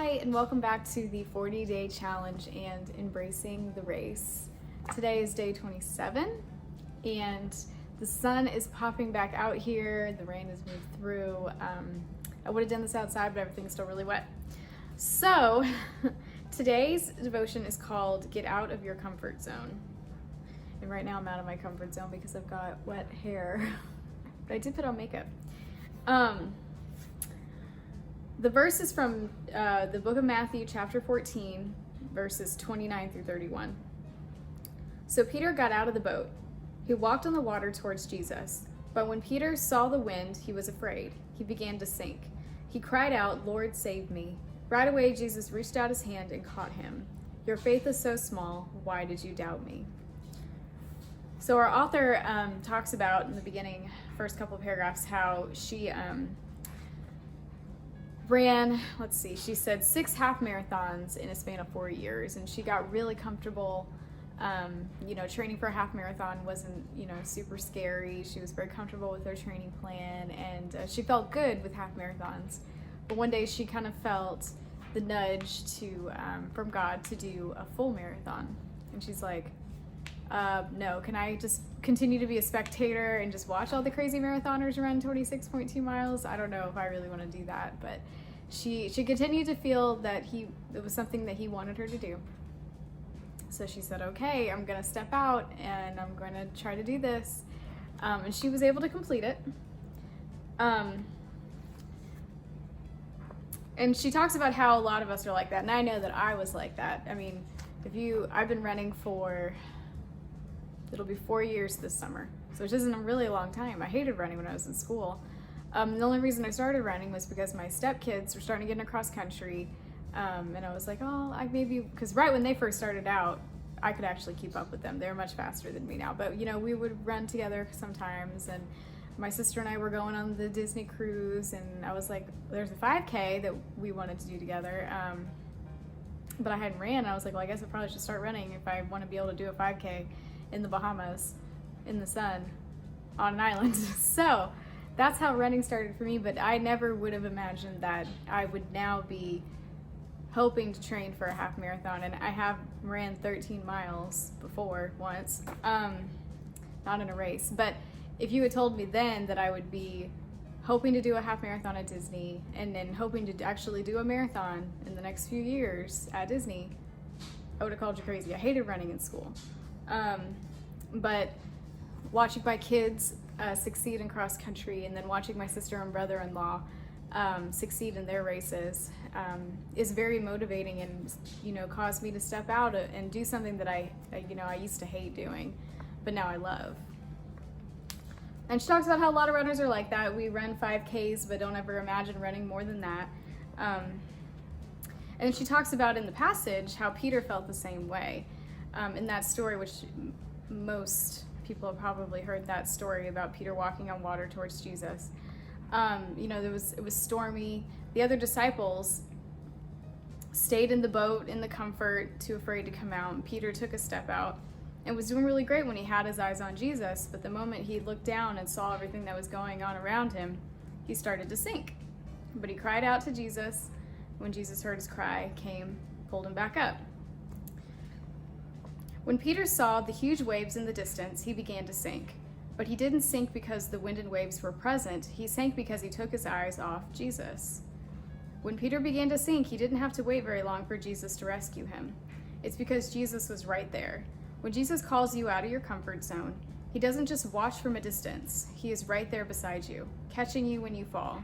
Hi, and welcome back to the 40-day challenge and embracing the race. Today is day 27, and the sun is popping back out here. The rain has moved through. I would have done this outside, but everything's still really wet. So today's devotion is called Get Out of Your Comfort Zone. And right now I'm out of my comfort zone because I've got wet hair, but I did put on makeup. The verse is from the book of Matthew, chapter 14, verses 29 through 31. So Peter got out of the boat. He walked on the water towards Jesus. But when Peter saw the wind, he was afraid. He began to sink. He cried out, "Lord, save me." Right away, Jesus reached out his hand and caught him. "Your faith is so small. Why did you doubt me?" So our author talks about in the beginning, first couple of paragraphs, how she ran, she said 6 half marathons in a span of 4 years, and she got really comfortable. Training for a half marathon wasn't, super scary. She was very comfortable with her training plan, and she felt good with half marathons. But one day she kind of felt the nudge from God to do a full marathon. And she's like, no, can I just continue to be a spectator and just watch all the crazy marathoners run 26.2 miles? I don't know if I really want to do that, but she continued to feel that it was something that he wanted her to do. So she said, okay, I'm going to step out and I'm going to try to do this. And she was able to complete it. And she talks about how a lot of us are like that. And I know that I was like that. I mean, I've been running it'll be 4 years this summer, so which isn't a really long time. I hated running when I was in school. The only reason I started running was because my stepkids were starting to get into cross country, and I was like, because right when they first started out, I could actually keep up with them. They're much faster than me now, but we would run together sometimes, and my sister and I were going on the Disney cruise, and I was like, there's a 5K that we wanted to do together, but I hadn't ran, and I was like, well, I guess I probably should start running if I want to be able to do a 5K in the Bahamas in the sun on an island. So that's how running started for me, but I never would have imagined that I would now be hoping to train for a half marathon. And I have ran 13 miles before once, not in a race, but if you had told me then that I would be hoping to do a half marathon at Disney and then hoping to actually do a marathon in the next few years at Disney, I would have called you crazy. I hated running in school. But watching my kids succeed in cross country, and then watching my sister and brother-in-law succeed in their races is very motivating, and caused me to step out and do something that I used to hate doing, but now I love. And she talks about how a lot of runners are like that. We run 5Ks, but don't ever imagine running more than that. And she talks about in the passage how Peter felt the same way. In that story, which most people have probably heard that story about Peter walking on water towards Jesus. It was stormy. The other disciples stayed in the boat in the comfort, too afraid to come out. And Peter took a step out and was doing really great when he had his eyes on Jesus. But the moment he looked down and saw everything that was going on around him, he started to sink. But he cried out to Jesus. When Jesus heard his cry, pulled him back up. When Peter saw the huge waves in the distance, he began to sink. But he didn't sink because the wind and waves were present. He sank because he took his eyes off Jesus. When Peter began to sink, he didn't have to wait very long for Jesus to rescue him. It's because Jesus was right there. When Jesus calls you out of your comfort zone, he doesn't just watch from a distance. He is right there beside you, catching you when you fall.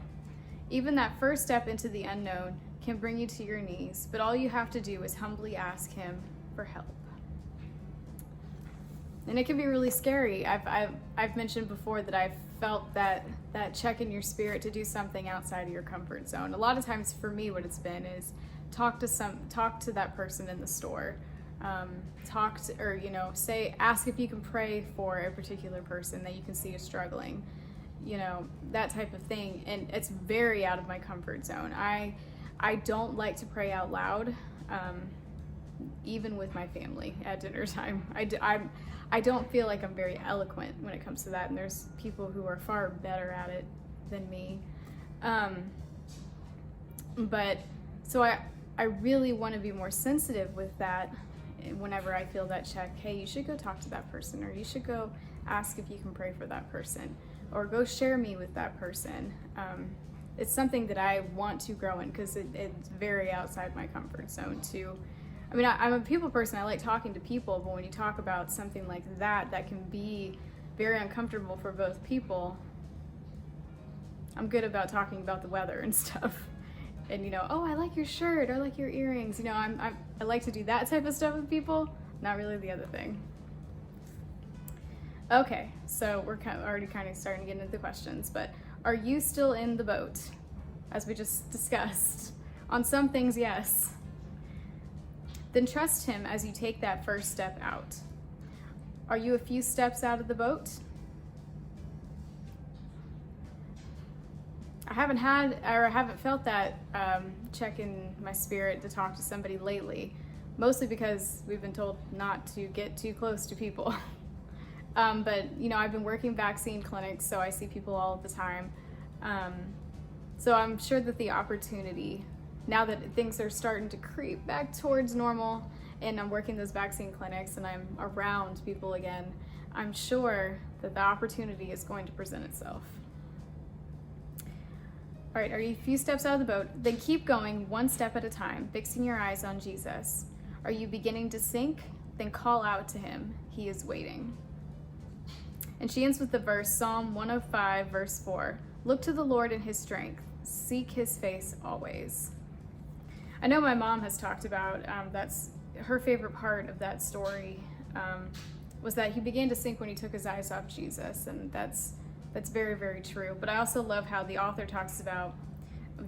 Even that first step into the unknown can bring you to your knees, but all you have to do is humbly ask him for help. And it can be really scary. I've mentioned before that I've felt that check in your spirit to do something outside of your comfort zone. A lot of times for me, what it's been is talk to that person in the store, ask if you can pray for a particular person that you can see is struggling, that type of thing. And it's very out of my comfort zone. I don't like to pray out loud, even with my family at dinner time. I don't feel like I'm very eloquent when it comes to that, and there's people who are far better at it than me. But so I really want to be more sensitive with that whenever I feel that check. Hey, you should go talk to that person, or you should go ask if you can pray for that person, or go share me with that person. It's something that I want to grow in, because it's very outside my comfort zone to, I mean, I'm a people person. I like talking to people, but when you talk about something like that can be very uncomfortable for both people. I'm good about talking about the weather and stuff. And, you know, oh, I like your shirt, or I like your earrings. You know, I like to do that type of stuff with people, not really the other thing. Okay, so we're already kind of starting to get into the questions, but are you still in the boat? As we just discussed. On some things, yes. Then trust him as you take that first step out. Are you a few steps out of the boat? I haven't felt that check in my spirit to talk to somebody lately, mostly because we've been told not to get too close to people. But, you know, I've been working vaccine clinics, so I see people all the time. So I'm sure that the opportunity, now that things are starting to creep back towards normal, and I'm working those vaccine clinics and I'm around people again, I'm sure that the opportunity is going to present itself. All right, are you a few steps out of the boat? Then keep going one step at a time, fixing your eyes on Jesus. Are you beginning to sink? Then call out to him. He is waiting. And she ends with the verse, Psalm 105, verse 4. Look to the Lord in his strength. Seek his face always. I know my mom has talked about, that's her favorite part of that story, was that he began to sink when he took his eyes off Jesus. And that's very, very true. But I also love how the author talks about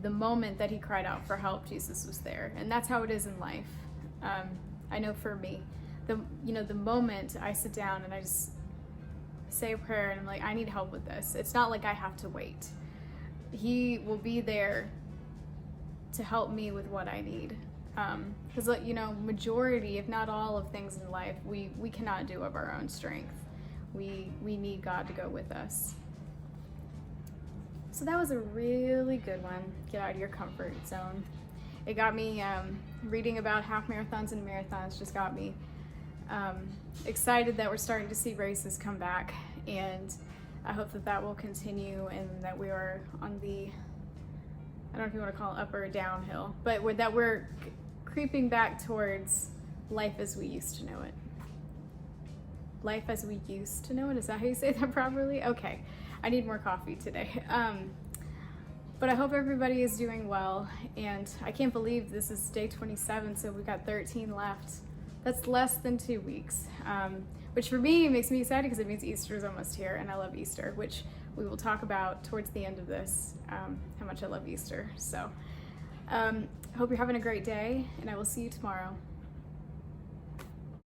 the moment that he cried out for help, Jesus was there. And that's how it is in life. I know for me, the moment I sit down and I just say a prayer and I'm like, I need help with this. It's not like I have to wait. He will be there to help me with what I need. Because, you know, majority, if not all of things in life, we cannot do of our own strength. We need God to go with us. So that was a really good one. Get out of your comfort zone. It got me, reading about half marathons and marathons just got me excited that we're starting to see races come back. And I hope that will continue, and that we are on the, I don't know if you want to call it up or downhill, but that we're creeping back towards life as we used to know it. Life as we used to know it? Is that how you say that properly? Okay. I need more coffee today. But I hope everybody is doing well, and I can't believe this is day 27, so we've got 13 left. That's less than 2 weeks, which for me makes me excited because it means Easter is almost here, and I love Easter, which we will talk about towards the end of this, how much I love Easter. So hope you're having a great day, and I will see you tomorrow.